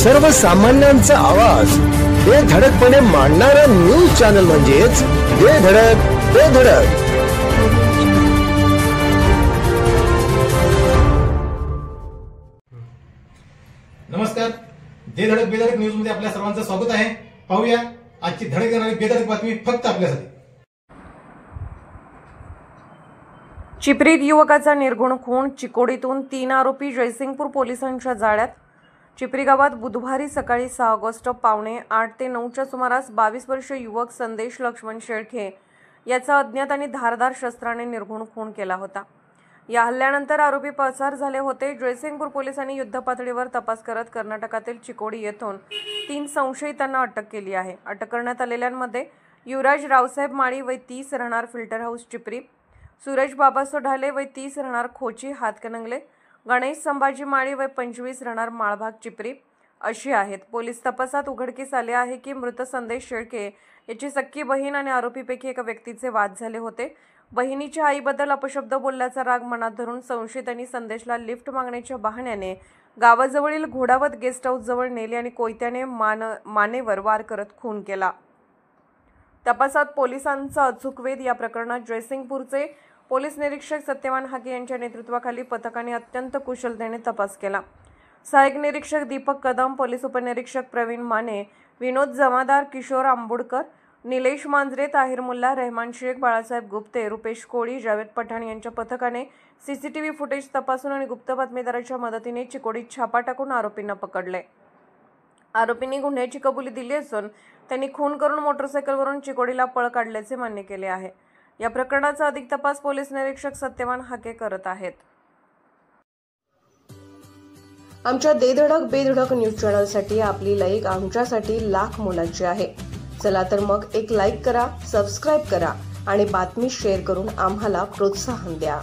सर्वसामान्यांचा आवाज बेधडकपणे मांडणारा न्यूज चॅनल म्हणजेच बेधडक बेधडक। नमस्कार, बेधडक बेधडक न्यूज मध्ये आपल्या सर्वांचं स्वागत आहे। पाहूया आजची धडक देणारी बेधडक बातमी फक्त आपल्यासाठी। चिपरीत युवकाचा निर्गुण खून, चिकोडीतून 3 आरोपी जयसिंगपूर पोलिसांच्या जाळ्यात। चिपरी गावात बुधवारी सकाळी 6 ऑगस्ट पावणे 8 ते 9च्या सुमारास 22 वर्षीय युवक संदेश लक्ष्मण शेळके याचा अज्ञात आणि धारदार शस्त्राने निर्गुण खून केला होता। या हल्ल्यानंतर आरोपी पसार झाले होते। जयसिंगपूर पोलिसांनी युद्धपातळीवर तपास करत कर्नाटकातील चिकोडी येथून 3 संशयितांना अटक केली आहे। अटक करण्यात आलेल्यांमध्ये युवराज रावसाहेब माळी वय 30 राहणार फिल्टर हाऊस चिपरी, सुरेश बाबासो ढाले वय 30 राहणार खोची हातकणंगले, गणेश संभाजी माळी वय 25 राहणार माळभाग चिपरी अशी आहेत। पोलीस तपासात उघडकीस आले आहे की मृत संदेश शेळके याची सख्खी बहीण आणि आरोपीपैकी एका व्यक्तीचे वाद झाले होते। बहिणीच्या आईबद्दल अपशब्द बोलल्याचा राग मनात धरून संशयितांनी संदेशला लिफ्ट मागण्याच्या बहाण्याने गावाजवळील घोडावत गेस्ट हाऊस जवळ नेले आणि कोयत्याने मानेवर वार करत खून केला। तपासात पोलिसांचा अचूक वेध। या प्रकरणात जयसिंगपूरचे पोलीस निरीक्षक सत्यवान हाके यांच्या नेतृत्वाखाली पथकाने अत्यंत कुशलतेने तपास केला। सहाय्यक निरीक्षक दीपक कदम, पोलीस उपनिरीक्षक प्रवीण माने, विनोद जमादार, किशोर आंबुडकर, निलेश मांजरे, ताहिर मुल्ला, रहमान शेख, बाळासाहेब गुप्ते, रुपेश कोळी, जावेद पठाण यांच्या पथकाने सीसीटीव्ही फुटेज तपासून आणि गुप्त बातमीदाराच्या मदतीने चिकोडीत छापा टाकून आरोपींना पकडले। आरोपींनी गुन्ह्याची कबुली दिली असून त्यांनी खून करून मोटरसायकलवरून चिकोडीला पळ काढल्याचे मान्य केले आहे। या प्रकरणाचा अधिक तपास पोलीस निरीक्षक सत्यवान हाके करत आहेत। आमच्या बेधडक बेधडक न्यूज चॅनलसाठी आपली लाईक आमच्यासाठी लाख मोलाची आहे। चला तर मग एक लाईक करा, सबस्क्राईब करा आणि बातमी शेअर करून आम्हाला प्रोत्साहन द्या।